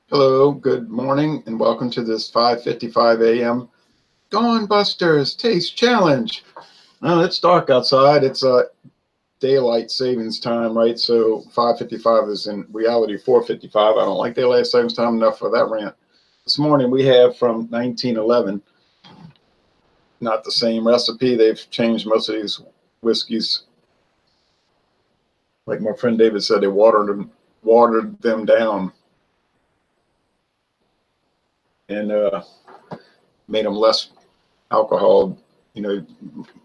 Hello, good morning, and welcome to this 5:55 a.m. Gone Busters Taste Challenge. Well, it's dark outside. It's daylight savings time, right? So 5:55 is in reality 4:55. I don't like daylight savings time enough for that rant. This morning we have from 1911. Not the same recipe. They've changed most of these whiskeys. Like my friend David said, they watered them down and made them less alcohol. You know,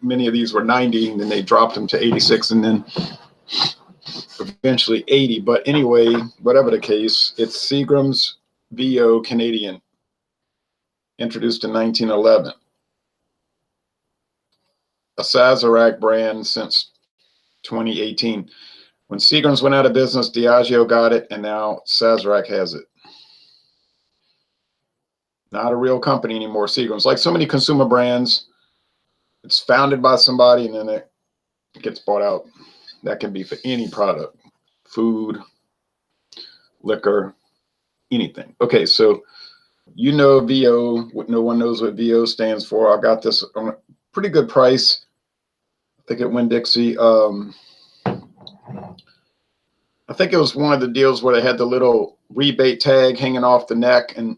many of these were 90, and then they dropped them to 86, and then eventually 80. But anyway, whatever the case, it's Seagram's VO Canadian, introduced in 1911. A Sazerac brand since 2018. When Seagram's went out of business, Diageo got it, and now Sazerac has it. Not a real company anymore, Seagram's. Like so many consumer brands, it's founded by somebody and then it gets bought out. That can be for any product, food, liquor, anything. Okay, so you know VO, no one knows what VO stands for. I got this on a pretty good price. I think at Winn-Dixie. I think it was one of the deals where they had the little rebate tag hanging off the neck, and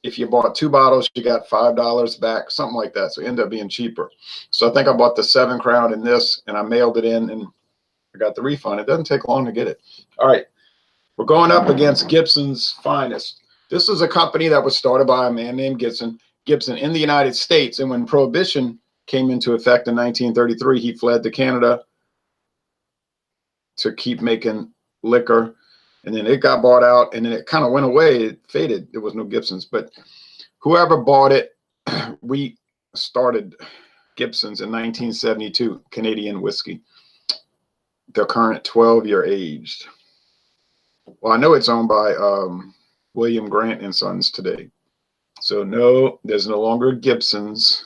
if you bought 2 bottles, you got $5 back, something like that. So it ended up being cheaper. So I think I bought the 7 Crown in this, and I mailed it in, and I got the refund. It doesn't take long to get it. All right, we're going up against Gibson's Finest. This is a company that was started by a man named Gibson in the United States. And when Prohibition came into effect in 1933, he fled to Canada to keep making liquor. And then it got bought out, and then it kind of went away. It faded. There was no Gibson's. But whoever bought it, we started Gibson's in 1972, Canadian whiskey. The current 12-year aged. Well, I know it's owned by William Grant and Sons today. So no, there's no longer Gibson's,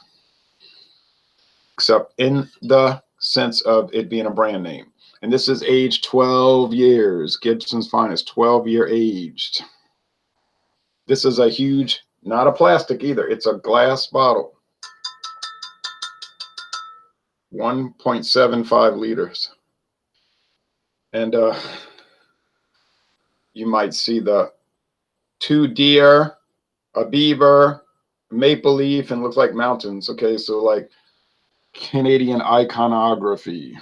except in the sense of it being a brand name. And this is aged 12 years. Gibson's Finest, 12-year aged. This is a huge, not a plastic either. It's a glass bottle. 1.75 liters. And you might see the 2 deer, a beaver, maple leaf, and looks like mountains. Okay, so like Canadian iconography.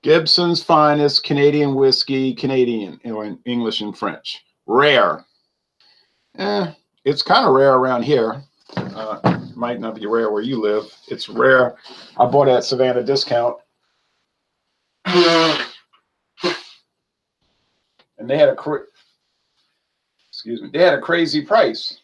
Gibson's Finest Canadian whiskey, Canadian, in English and French. Rare. It's kind of rare around here. Might not be rare where you live. It's rare. I bought it at Savannah Discount. And they had a crazy price.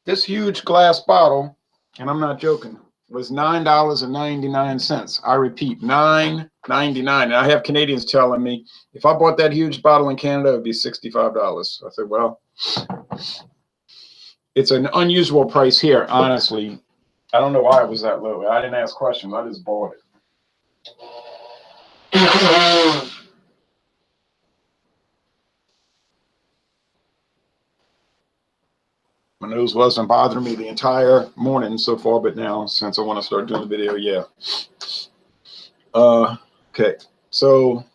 This huge glass bottle, and I'm not joking, was $9.99. I repeat, $9.99. And I have Canadians telling me if I bought that huge bottle in Canada, it would be $65. I said, well, it's an unusual price here, honestly. I don't know why it was that low. I didn't ask questions. I just bought it. My nose wasn't bothering me the entire morning so far, but now, since I want to start doing the video, yeah. Okay, so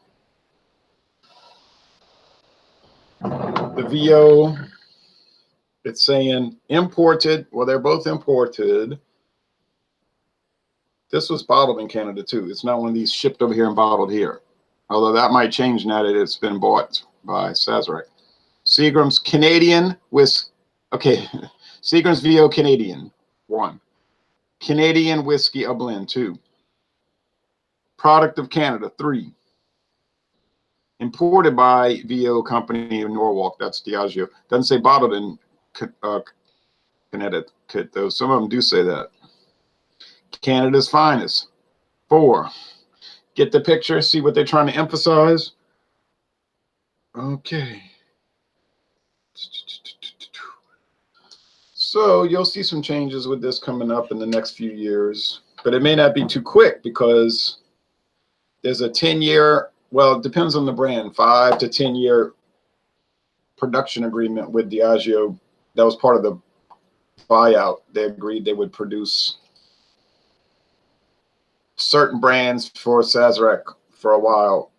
the VO, it's saying imported. Well, they're both imported. This was bottled in Canada too. It's not one of these shipped over here and bottled here. Although that might change now that it's been bought by Sazerac. Seagram's Canadian whiskey. Okay, Seagram's VO Canadian, 1. Canadian whiskey, a blend, 2. Product of Canada, 3. Imported by VO Company in Norwalk, that's Diageo. Doesn't say bottled in Connecticut, though. Some of them do say that. Canada's Finest, 4. Get the picture, see what they're trying to emphasize? Okay. So you'll see some changes with this coming up in the next few years, but it may not be too quick because there's a 10-year well, it depends on the brand. 5 to 10 year production agreement with Diageo. That was part of the buyout. They agreed they would produce certain brands for Sazerac for a while.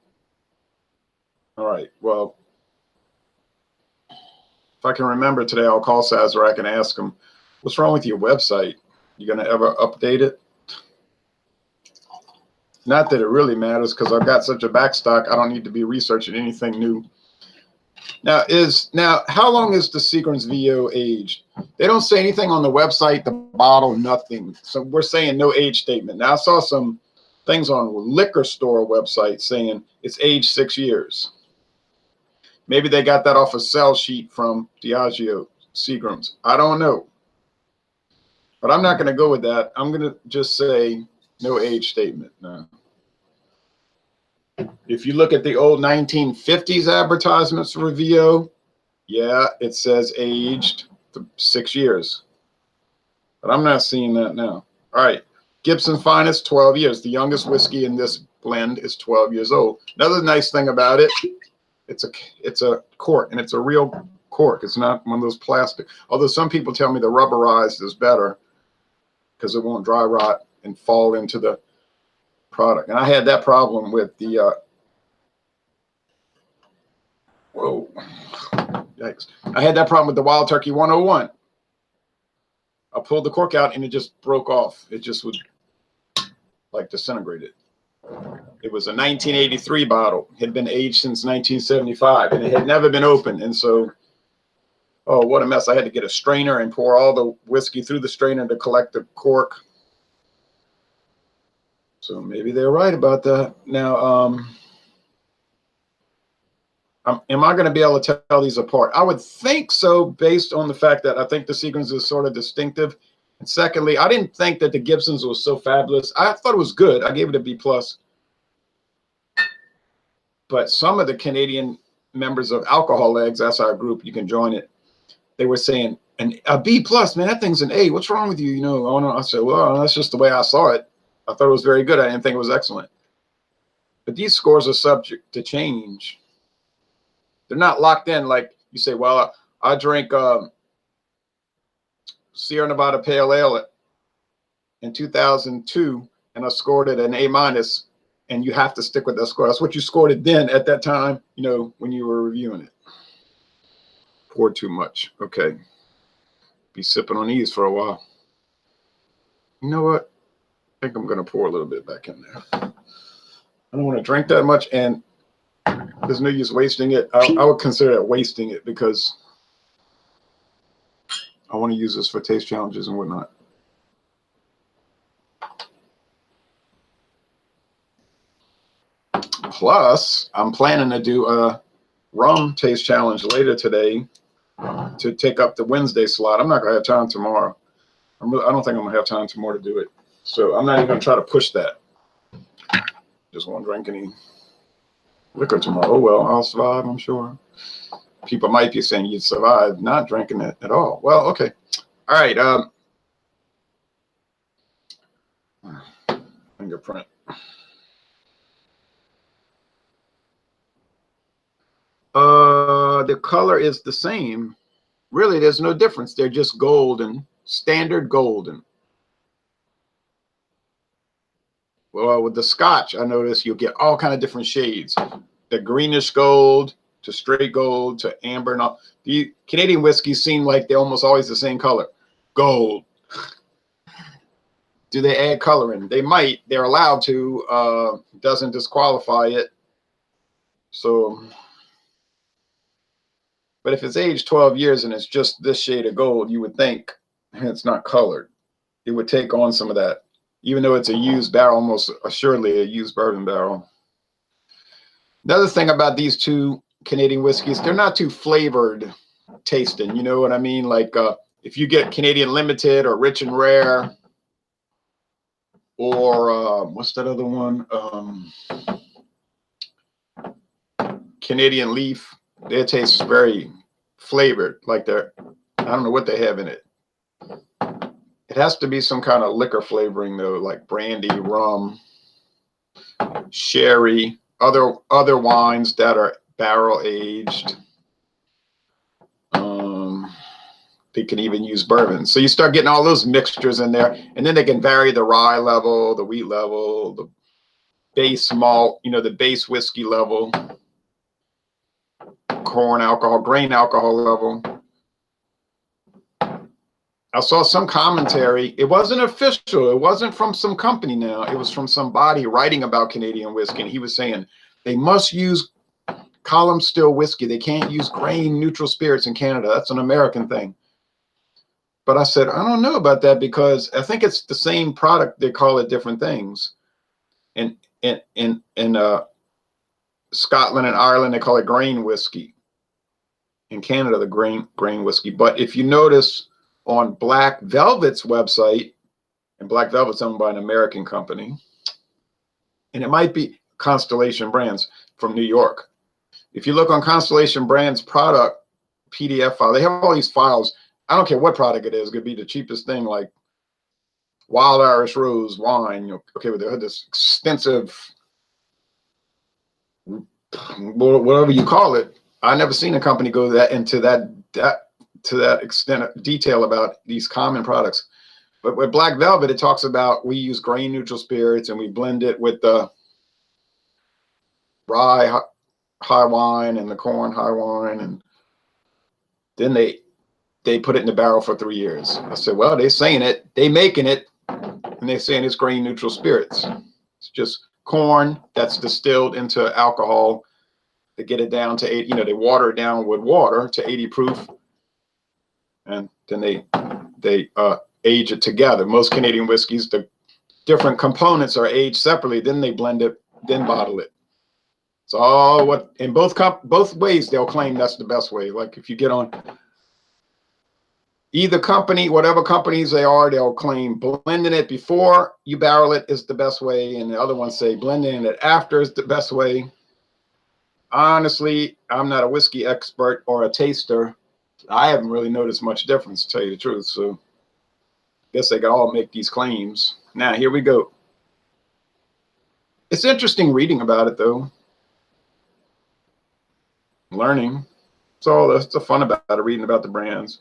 All right. Well, if I can remember today, I'll call Sazerac and ask them, what's wrong with your website? You going to ever update it? Not that it really matters, because I've got such a backstock, I don't need to be researching anything new. Now, how long is the Seagram's VO aged? They don't say anything on the website, the bottle, nothing. So we're saying no age statement. Now, I saw some things on liquor store websites saying it's aged 6 years. Maybe they got that off a sell sheet from Diageo Seagram's. I don't know. But I'm not going to go with that. I'm going to just say no age statement. No. If you look at the old 1950s advertisements for VO, yeah, it says aged 6 years. But I'm not seeing that now. All right. Gibson Finest, 12 years. The youngest whiskey in this blend is 12 years old. Another nice thing about it, it's a cork, and it's a real cork. It's not one of those plastic. Although some people tell me the rubberized is better because it won't dry rot and fall into the product. And I had that problem with the whoa, yikes. I had that problem with the Wild Turkey 101. I pulled the cork out and it just broke off. It just would like disintegrate it. It was a 1983 bottle. It had been aged since 1975 and it had never been opened. And so, oh, what a mess. I had to get a strainer and pour all the whiskey through the strainer to collect the cork. So maybe they're right about that. Now, am I going to be able to tell these apart? I would think so, based on the fact that I think the Seagram's is sort of distinctive. And secondly, I didn't think that the Gibson's was so fabulous. I thought it was good. I gave it a B+. But some of the Canadian members of Alcohol Legs, that's our group, you can join it, they were saying, a B+, man, that thing's an A. What's wrong with you? You know, oh, no. I said, well, that's just the way I saw it. I thought it was very good. I didn't think it was excellent. But these scores are subject to change. They're not locked in like you say, well, I drank Sierra Nevada Pale Ale in 2002 and I scored it an A-, and you have to stick with that score. That's what you scored it then at that time, you know, when you were reviewing it. Poured too much. Okay. Be sipping on these for a while. You know what? I think I'm going to pour a little bit back in there. I don't want to drink that much, and there's no use wasting it. I would consider it wasting it because I want to use this for taste challenges and whatnot. Plus, I'm planning to do a rum taste challenge later today to take up the Wednesday slot. I'm not going to have time tomorrow. I don't think I'm going to have time tomorrow to do it. So I'm not even going to try to push that. Just won't drink any liquor tomorrow. Oh, well, I'll survive, I'm sure. People might be saying you'd survive not drinking it at all. Well, okay. All right. Fingerprint. The color is the same. Really, there's no difference. They're just golden, standard golden. Well, with the Scotch, I notice you'll get all kind of different shades. The greenish gold to straight gold to amber and all. The Canadian whiskeys seem like they're almost always the same color. Gold. Do they add color in? They might. They're allowed to. Doesn't disqualify it. So, but if it's aged 12 years and it's just this shade of gold, you would think it's not colored. It would take on some of that. Even though it's a used barrel, almost assuredly a used bourbon barrel. Another thing about these two Canadian whiskeys, they're not too flavored tasting. You know what I mean? Like if you get Canadian Limited or Rich and Rare or what's that other one? Canadian Leaf, their taste is very flavored. Like I don't know what they have in it. It has to be some kind of liquor flavoring though, like brandy, rum, sherry. other wines that are barrel aged. They can even use bourbon. So you start getting all those mixtures in there, and then they can vary the rye level, the wheat level, the base malt, you know, the base whiskey level, corn alcohol, grain alcohol level. I saw some commentary. It wasn't official. It wasn't from some company now. It was from somebody writing about Canadian whiskey. And he was saying they must use column still whiskey. They can't use grain neutral spirits in Canada. That's an American thing. But I said, I don't know about that, because I think it's the same product. They call it different things. In Scotland and Ireland, they call it grain whiskey. In Canada, the grain whiskey. But if you notice on Black Velvet's website, and Black Velvet's owned by an American company, and it might be Constellation Brands from New York. If you look on Constellation Brands product PDF file, they have all these files. I don't care what product it is. It could be the cheapest thing, like Wild Irish Rose wine. Okay, but they had this extensive, whatever you call it. I never seen a company go into that extent of detail about these common products. But with Black Velvet, it talks about we use grain neutral spirits and we blend it with the rye high wine and the corn high wine, and then they put it in the barrel for 3 years. I said, well, they're saying it, they making it, and they're saying it's grain neutral spirits. It's just corn that's distilled into alcohol to get it down to 80, you know, they water it down with water to 80 proof. And then they age it together. Most Canadian whiskeys, the different components are aged separately. Then they blend it, then bottle it. So what in both ways they'll claim that's the best way. Like if you get on either company, whatever companies they are, they'll claim blending it before you barrel it is the best way, and the other ones say blending it after is the best way. Honestly, I'm not a whiskey expert or a taster. I haven't really noticed much difference, to tell you the truth. So I guess they can all make these claims. Now, here we go. It's interesting reading about it, though. Learning. So that's the fun about it, reading about the brands.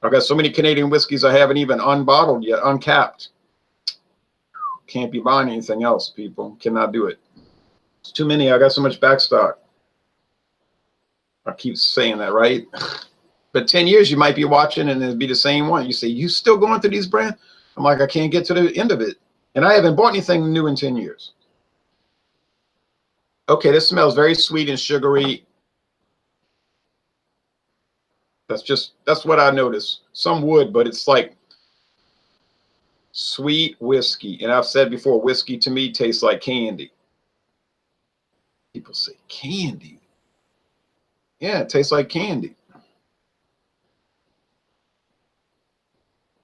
I've got so many Canadian whiskeys I haven't even unbottled yet, uncapped. Can't be buying anything else, people. Cannot do it. It's too many. I got so much backstock. I keep saying that, right? But 10 years, you might be watching and it'll be the same one. You say, you still going through these brands? I'm like, I can't get to the end of it. And I haven't bought anything new in 10 years. Okay, this smells very sweet and sugary. That's what I noticed. Some wood, but it's like sweet whiskey. And I've said before, whiskey to me tastes like candy. People say candy. Yeah, it tastes like candy.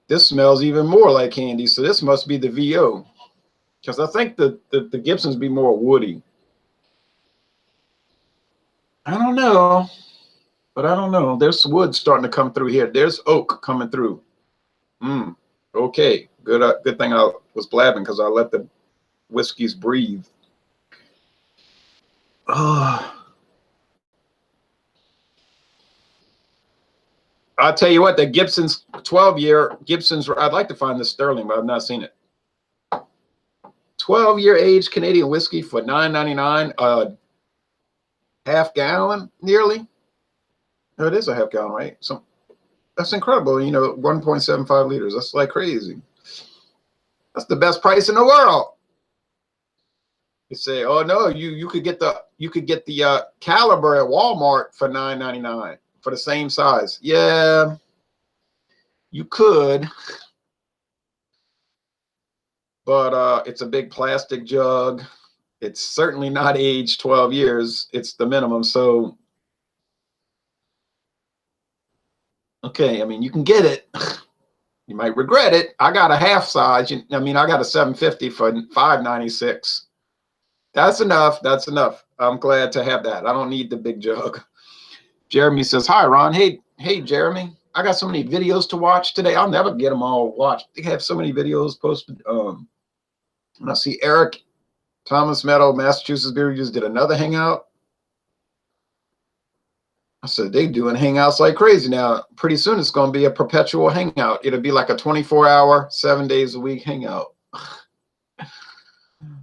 This smells even more like candy, so this must be the VO. Because I think the Gibsons be more woody. I don't know. But I don't know. There's wood starting to come through here. There's oak coming through. Okay. Good thing I was blabbing, because I let the whiskeys breathe. I'll tell you what, the Gibson's 12-year Gibson's, I'd like to find the Sterling, but I've not seen it. 12-year aged Canadian whiskey for $9.99, half gallon nearly. No, it is a half gallon, right? So that's incredible. You know, 1.75 liters. That's like crazy. That's the best price in the world. You say, oh no, you could get the caliber at Walmart for $9.99 for the same size. Yeah, you could, but it's a big plastic jug. It's certainly not aged 12 years. It's the minimum. So okay, I mean, you can get it. You might regret it. I got a half size. I mean, I got a 750 for $5.96. That's enough. That's enough. I'm glad to have that. I don't need the big jug. Jeremy says, hi, Ron. Hey, Jeremy. I got so many videos to watch today. I'll never get them all watched. They have so many videos posted. And I see Eric Thomas Meadow, Massachusetts Beer Reviews did another hangout. I said, they doing hangouts like crazy now. Pretty soon it's going to be a perpetual hangout. It'll be like a 24-hour, 7 days a week hangout.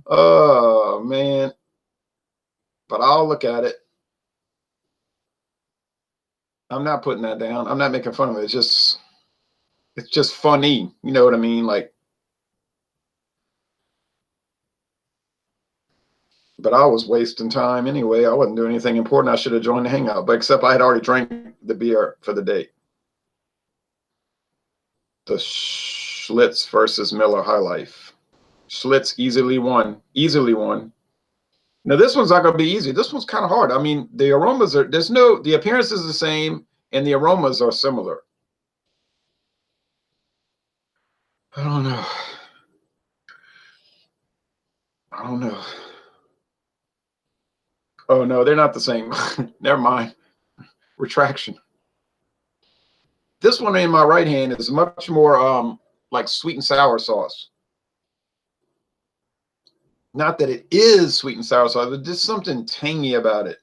Oh, man. But I'll look at it. I'm not putting that down. I'm not making fun of it. It's just funny. You know what I mean? Like, but I was wasting time anyway. I wasn't doing anything important. I should have joined the hangout, but except I had already drank the beer for the day. The Schlitz versus Miller High Life. Schlitz easily won. Easily won. Now this one's not going to be easy. This one's kind of hard. I mean, the aromas are, the appearance is the same and the aromas are similar. I don't know. I don't know. Oh no, they're not the same. Never mind. Retraction. This one in my right hand is much more like sweet and sour sauce. Not that it is sweet and sour sauce, but just something tangy about it.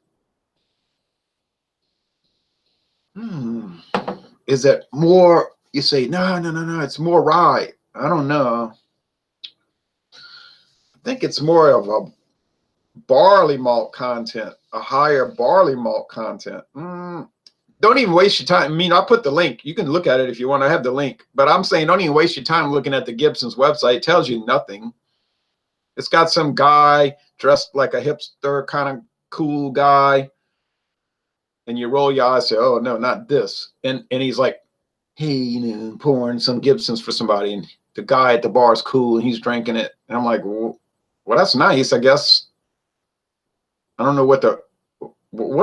Is it more, you say, no, it's more rye. I don't know. I think it's more of a barley malt content, a higher barley malt content. Don't even waste your time. I mean, I'll put the link. You can look at it if you want. I have the link. But I'm saying don't even waste your time looking at the Gibson's website. It tells you nothing. It's got some guy dressed like a hipster kind of cool guy. And you roll your eyes, say, oh, no, not this. And he's like, hey, you know, pouring some Gibsons for somebody. And the guy at the bar is cool, and he's drinking it. And I'm like, well, that's nice, I guess. I don't know what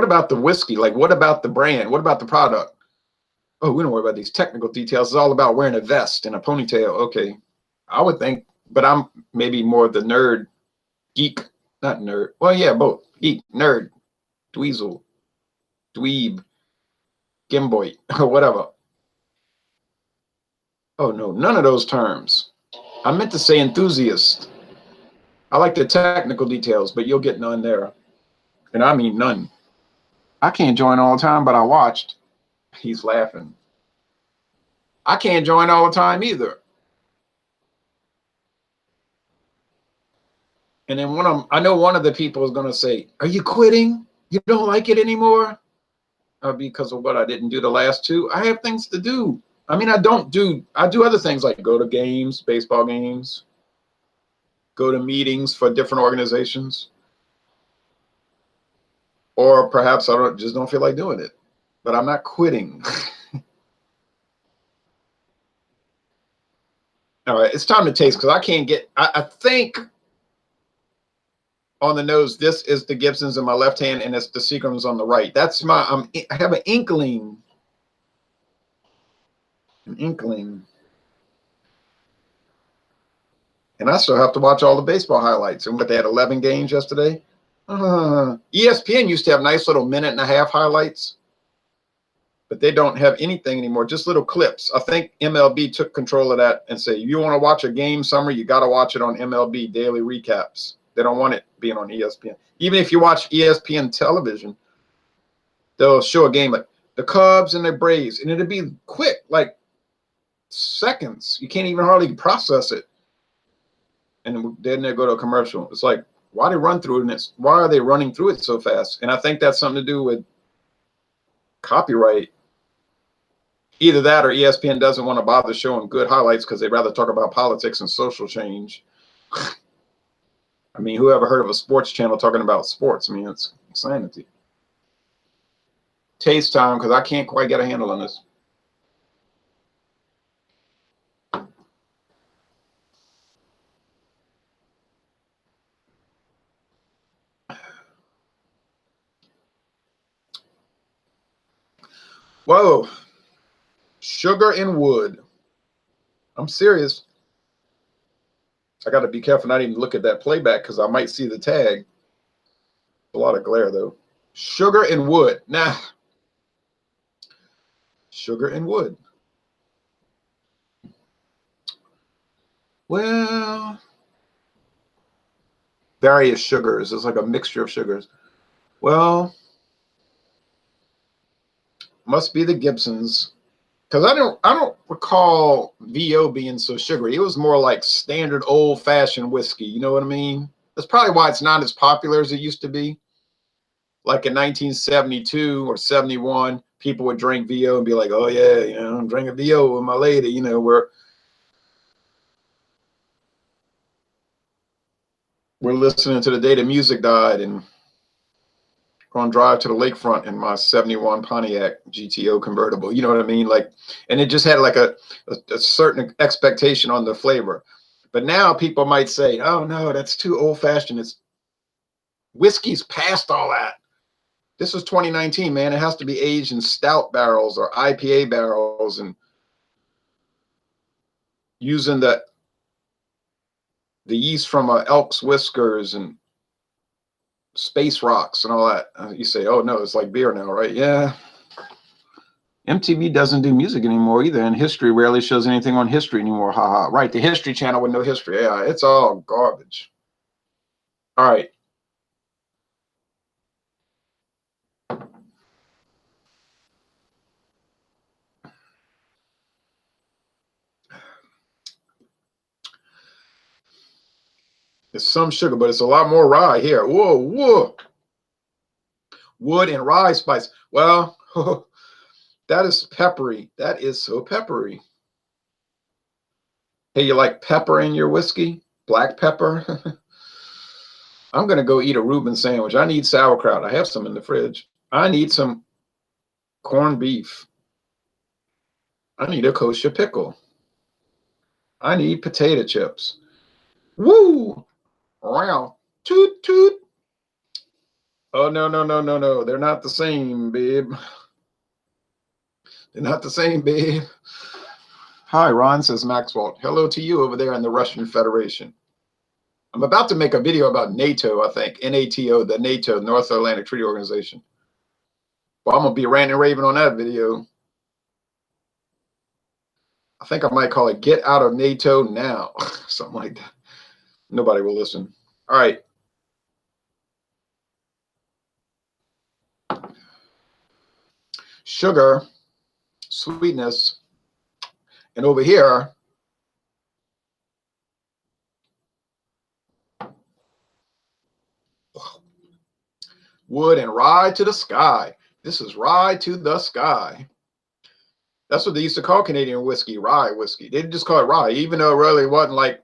about the whiskey? Like, what about the brand? What about the product? Oh, we don't worry about these technical details. It's all about wearing a vest and a ponytail. Okay. I would think, but I'm maybe more the nerd, geek, not nerd. Well, yeah, both. Geek, nerd, dweezil, dweeb, gimboy, or whatever. Oh, no, none of those terms. I meant to say enthusiast. I like the technical details, but you'll get none there. And I mean none. I can't join all the time, but I watched. He's laughing. I can't join all the time either. And then I know one of the people is going to say, are you quitting? You don't like it anymore? Because of what I didn't do the last two. I have things to do. I mean, I do other things like go to games, baseball games, go to meetings for different organizations. Or perhaps I just don't feel like doing it. But I'm not quitting. All right, it's time to taste because I can't get, I think on the nose, this is the Gibson's in my left hand and it's the Seagram's on the right. That's I have an inkling. And I still have to watch all the baseball highlights. And what, they had 11 games yesterday? ESPN used to have nice little minute-and-a-half highlights, but they don't have anything anymore, just little clips. I think MLB took control of that and say, you want to watch a game summary, you got to watch it on MLB daily recaps. They don't want it being on ESPN. Even if you watch ESPN television, they'll show a game like the Cubs and the Braves, and it'll be quick, like seconds. You can't even hardly process it. And then they go to a commercial. It's like, why they run through it? Why are they running through it so fast? And I think that's something to do with copyright. Either that or ESPN doesn't want to bother showing good highlights because they'd rather talk about politics and social change. I mean, who ever heard of a sports channel talking about sports? I mean, it's insanity. Taste time, because I can't quite get a handle on this. Whoa. Sugar and wood. I'm serious. I got to be careful not even look at that playback because I might see the tag. A lot of glare, though. Sugar and wood. Nah. Sugar and wood. Well, various sugars. It's like a mixture of sugars. Well, must be the Gibsons. Because I don't recall VO being so sugary. It was more like standard old fashioned whiskey. You know what I mean? That's probably why it's not as popular as it used to be. Like in 1972 or 71, people would drink VO and be like, "Oh yeah, you know, I'm drinking VO with my lady." You know, we're listening to the day the music died and going to drive to the lakefront in my 71 Pontiac GTO convertible. You know what I mean? Like, and it just had like a certain expectation on the flavor. But now people might say, "Oh no, that's too old fashioned. It's whiskey's past all that. This is 2019, man. It has to be aged in stout barrels or IPA barrels and using the yeast from elk's whiskers and space rocks and all that." You say, "Oh no, it's like beer now, right?" Yeah. MTV doesn't do music anymore either, and history rarely shows anything on history anymore. Haha. Right, the History Channel with no history. Yeah, it's all garbage. All right. It's some sugar, but it's a lot more rye here. Whoa, whoa. Wood and rye spice. Well, that is peppery. That is so peppery. Hey, you like pepper in your whiskey? Black pepper? I'm going to go eat a Reuben sandwich. I need sauerkraut. I have some in the fridge. I need some corned beef. I need a kosher pickle. I need potato chips. Woo! Wow. Toot, toot. Oh, no, no, no, no, no. They're not the same, babe. They're not the same, babe. Hi, Ron, says Maxwell. Hello to you over there in the Russian Federation. I'm about to make a video about NATO, I think. NATO, the NATO, North Atlantic Treaty Organization. Well, I'm going to be ranting and raving on that video. I think I might call it Get Out of NATO Now. Something like that. Nobody will listen. All right. Sugar, sweetness, and over here, wood and ride to the sky. This is ride to the sky. That's what they used to call Canadian whiskey, rye whiskey. They just call it rye, even though it really wasn't like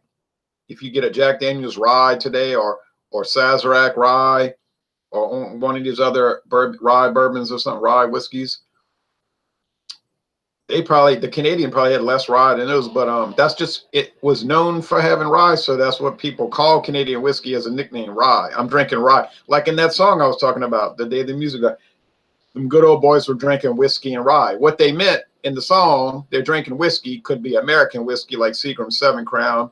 if you get a Jack Daniel's rye today or Sazerac rye or one of these other rye bourbons or something, rye whiskeys. The Canadian probably had less rye than those, but that's just, it was known for having rye, so that's what people call Canadian whiskey as a nickname, rye. I'm drinking rye. Like in that song I was talking about, the day the music got, them good old boys were drinking whiskey and rye. What they meant in the song, they're drinking whiskey, could be American whiskey like Seagram 7 Crown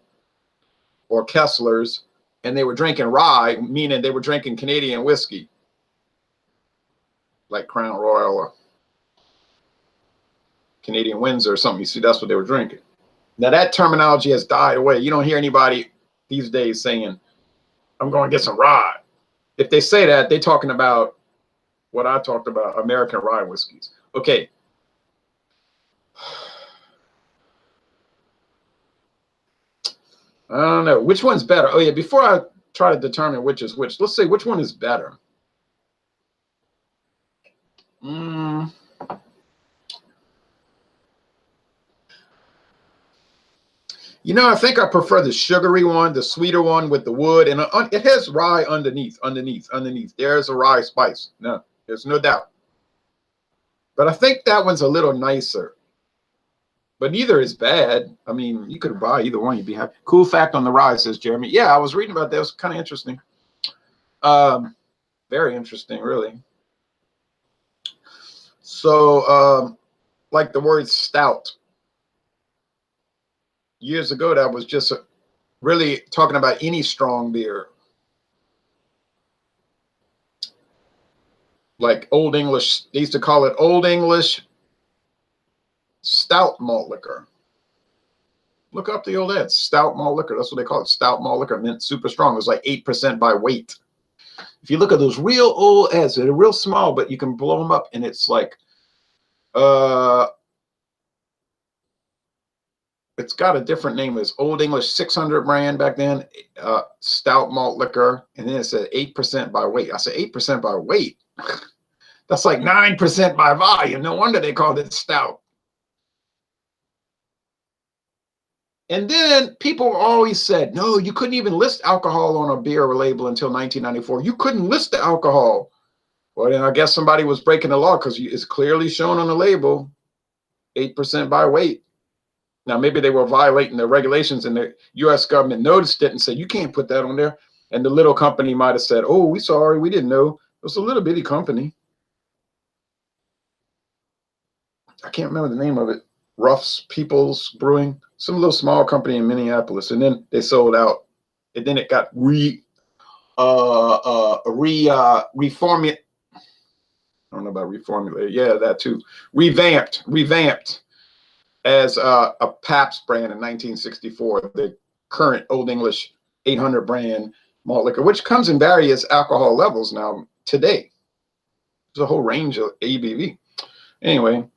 or Kessler's, and they were drinking rye, meaning they were drinking Canadian whiskey, like Crown Royal or Canadian Windsor or something. You see, that's what they were drinking. Now that terminology has died away. You don't hear anybody these days saying, "I'm going to get some rye." If they say that, they're talking about what I talked about, American rye whiskeys. Okay. I don't know. Which one's better? Oh, yeah. Before I try to determine which is which, let's say which one is better. You know, I think I prefer the sugary one, the sweeter one with the wood, and it has rye underneath. There's a rye spice. No, there's no doubt. But I think that one's a little nicer. But neither is bad. I mean, you could buy either one. You'd be happy. Cool fact on the rye, says Jeremy. Yeah, I was reading about that. It was kind of interesting. Very interesting, really. So, like the word stout. Years ago, that was just really talking about any strong beer. Like Old English, they used to call it Old English stout malt liquor. Look up the old ads. Stout malt liquor. That's what they call it. Stout malt liquor. Meant super strong. It was like 8% by weight. If you look at those real old ads, they're real small, but you can blow them up, and it's like, it's got a different name. It's Old English 600 brand back then, stout malt liquor, and then it said 8% by weight. I said 8% by weight. That's like 9% by volume. No wonder they called it stout. And then people always said, no, you couldn't even list alcohol on a beer label until 1994. You couldn't list the alcohol. Well, then I guess somebody was breaking the law, because it's clearly shown on the label, 8% by weight. Now, maybe they were violating the regulations, and the U.S. government noticed it and said, you can't put that on there. And the little company might have said, oh, we sorry, we didn't know. It was a little bitty company. I can't remember the name of it. Ruff's People's Brewing, some little small company in Minneapolis, and then they sold out, and then it got reformulated. I don't know about reformulated. Yeah, that too. Revamped as a Pabst brand in 1964. The current Old English 800 brand malt liquor, which comes in various alcohol levels now today. There's a whole range of ABV. Anyway.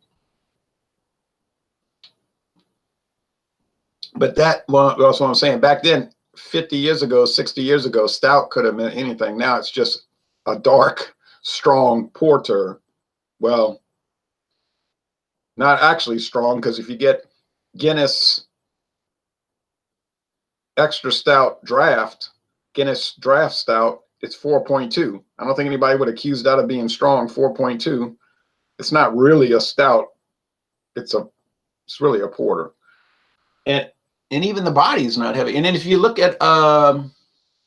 But that's what I'm saying. Back then, 50 years ago, 60 years ago, stout could have meant anything. Now it's just a dark, strong porter. Well, not actually strong, because if you get Guinness extra stout draft, Guinness draft stout, it's 4.2. I don't think anybody would accuse that of being strong. 4.2. It's not really a stout. It's really a porter. And even the body's not heavy. And then if you look at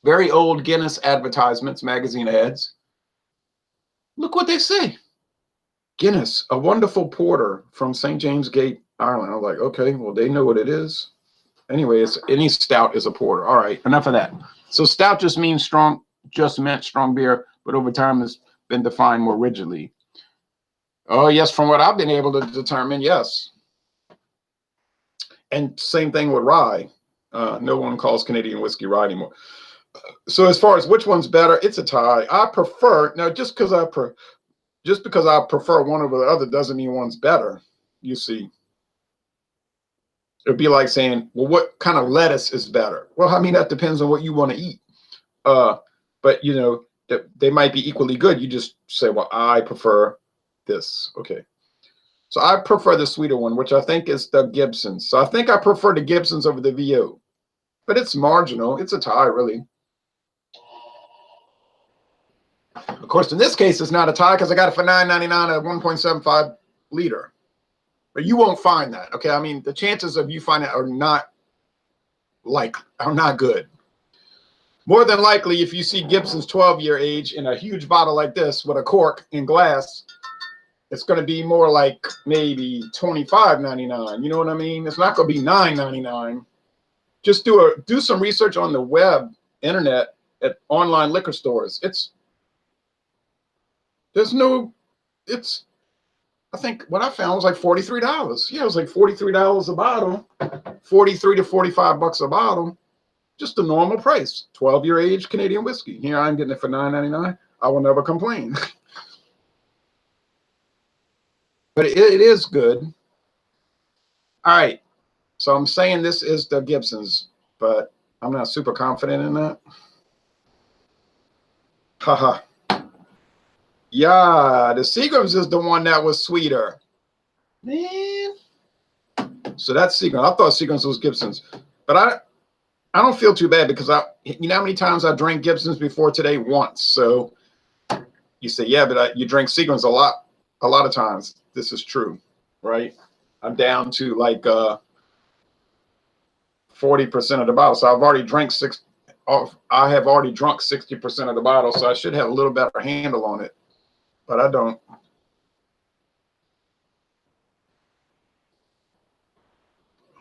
very old Guinness advertisements, magazine ads, look what they say. Guinness, a wonderful porter from St. James Gate, Ireland. I'm like, okay, well, they know what it is. Anyway, any stout is a porter. All right, enough of that. So stout just means strong, just meant strong beer, but over time has been defined more rigidly. Oh, yes, from what I've been able to determine, yes. And same thing with rye. No one calls Canadian whiskey rye anymore. So as far as which one's better, it's a tie. I prefer, now just because I prefer one over the other doesn't mean one's better. You see, it'd be like saying, well, what kind of lettuce is better? Well, I mean, that depends on what you want to eat. But you know, they might be equally good. You just say, well, I prefer this. Okay. So I prefer the sweeter one, which I think is the Gibsons. So I think I prefer the Gibsons over the VO. But it's marginal. It's a tie, really. Of course, in this case, it's not a tie because I got it for $9.99 at 1.75 liter. But you won't find that. Okay, I mean, the chances of you finding it are not good. More than likely, if you see Gibson's 12-year age in a huge bottle like this with a cork in glass, it's going to be more like maybe $25.99. You know what I mean? It's not going to be $9.99. Just do some research on the web, internet, at online liquor stores. I think what I found was like $43. Yeah, it was like $43 a bottle, 43 to 45 bucks a bottle. Just a normal price. 12-year age Canadian whiskey. Here I'm getting it for $9.99. I will never complain. But it is good. All right. So I'm saying this is the Gibsons, but I'm not super confident in that. Haha. Yeah, the Seagrams is the one that was sweeter. Man. So that's Seagram. I thought Seagrams was Gibsons. But I don't feel too bad because you know how many times I drank Gibsons before today? Once. So you say, yeah, but you drink Seagrams a lot of times. This is true, right? I'm down to like 40% of the bottle. So I've already drank I have already drunk 60% of the bottle, so I should have a little better handle on it, but I don't.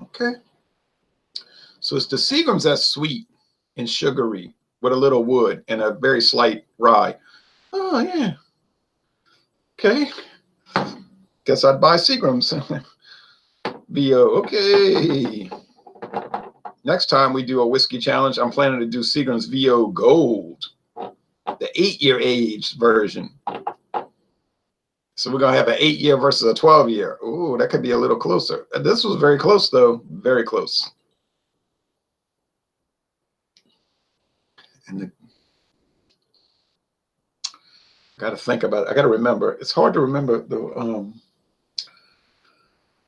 Okay. So it's the Seagrams that's sweet and sugary with a little wood and a very slight rye. Oh, yeah. Okay. Guess I'd buy Seagrams. VO. Okay. next time we do a whiskey challenge, I'm planning to do Seagram's VO Gold, the 8-year aged version. So we're going to have an 8-year versus a 12-year. Ooh, that could be a little closer. This was very close, though. Very close. And got to think about it. I got to remember. It's hard to remember the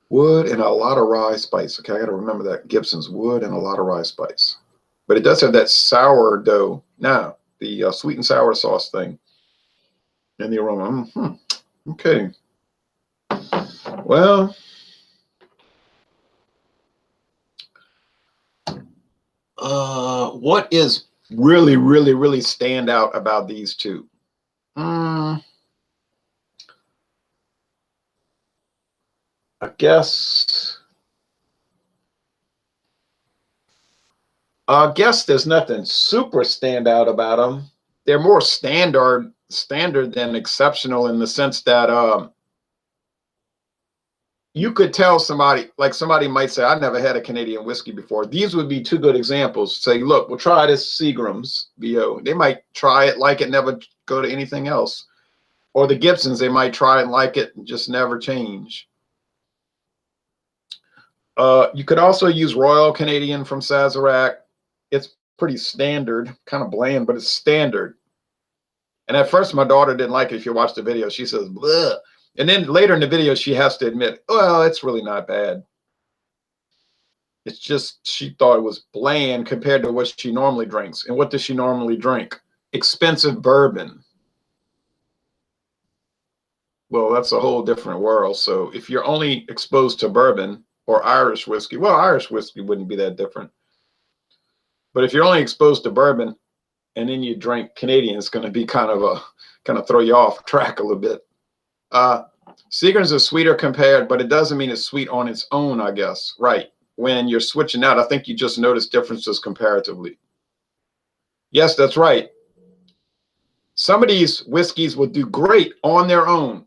wood and a lot of rye spice. Okay, I got to remember that. Gibson's wood and a lot of rye spice. But it does have that sourdough. Now, the sweet and sour sauce thing. And the aroma. Okay. Well, what is really, really, really stand out about these two? I guess there's nothing super stand out about them. They're more standard than exceptional in the sense that you could tell somebody, like somebody might say, I never had a Canadian whiskey before. These would be two good examples. Say, look, we'll try this Seagram's VO. They might try it, like it, never go to anything else. Or the Gibsons, they might try it and like it and just never change. You could also use Royal Canadian from Sazerac. It's pretty standard, kind of bland, but it's standard. And at first, my daughter didn't like it. If you watch the video, she says, bleh. And then later in the video, she has to admit, well, it's really not bad. It's just she thought it was bland compared to what she normally drinks. And what does she normally drink? Expensive bourbon. Well, that's a whole different world. So if you're only exposed to bourbon or Irish whiskey, well, Irish whiskey wouldn't be that different. But if you're only exposed to bourbon and then you drink Canadian, it's going to be kind of throw you off track a little bit. Seagram's is sweeter compared, but it doesn't mean it's sweet on its own, I guess. Right. When you're switching out, I think you just notice differences comparatively. Yes, that's right. Some of these whiskeys will do great on their own.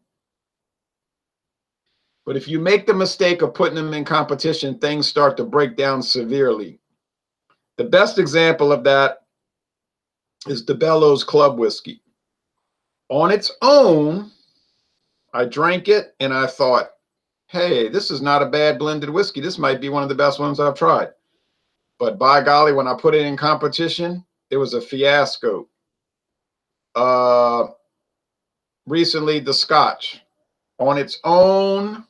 But if you make the mistake of putting them in competition, things start to break down severely. The best example of that is the Bellows Club whiskey. On its own, I drank it and I thought, hey, this is not a bad blended whiskey. This might be one of the best ones I've tried. But by golly, when I put it in competition, it was a fiasco. Recently, the Scotch. On its own,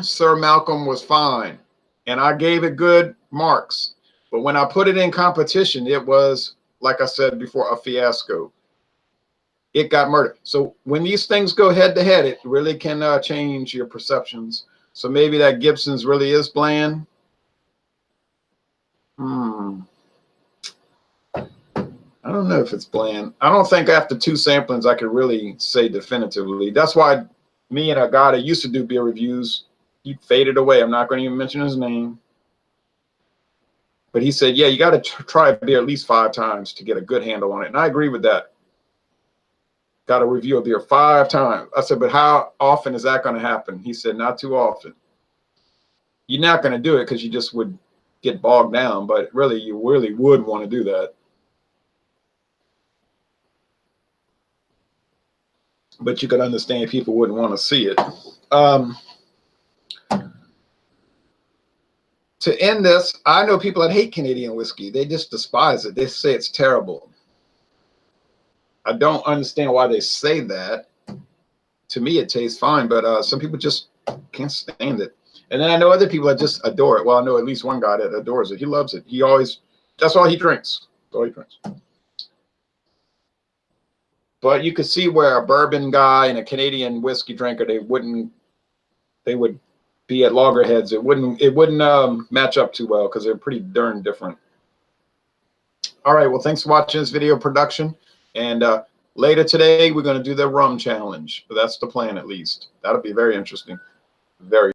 Sir Malcolm was fine. And I gave it good marks. But when I put it in competition, it was, like I said before, a fiasco. It got murdered. So when these things go head to head, it really can change your perceptions. So maybe that Gibson's really is bland. I don't know if it's bland. I don't think after 2 samplings I could really say definitively. That's why me and a guy that used to do beer reviews, he faded away. I'm not going to even mention his name. But he said, yeah, you got to try a beer at least 5 times to get a good handle on it. And I agree with that. Got to review a beer 5 times. I said, but how often is that going to happen? He said, not too often. You're not going to do it because you just would get bogged down. But really, you really would want to do that. But you could understand people wouldn't want to see it. To end this, I know people that hate Canadian whiskey. They just despise it. They say it's terrible. I don't understand why they say that. To me, it tastes fine, but some people just can't stand it. And then I know other people that just adore it. Well, I know at least one guy that adores it. He loves it. He always, that's all he drinks. That's all he drinks. But you could see where a bourbon guy and a Canadian whiskey drinker, they would be at loggerheads. It wouldn't match up too well because they're pretty darn different. All right, well, thanks for watching this video production. And later today, we're going to do the rum challenge. That's the plan, at least. That'll be very interesting. Very.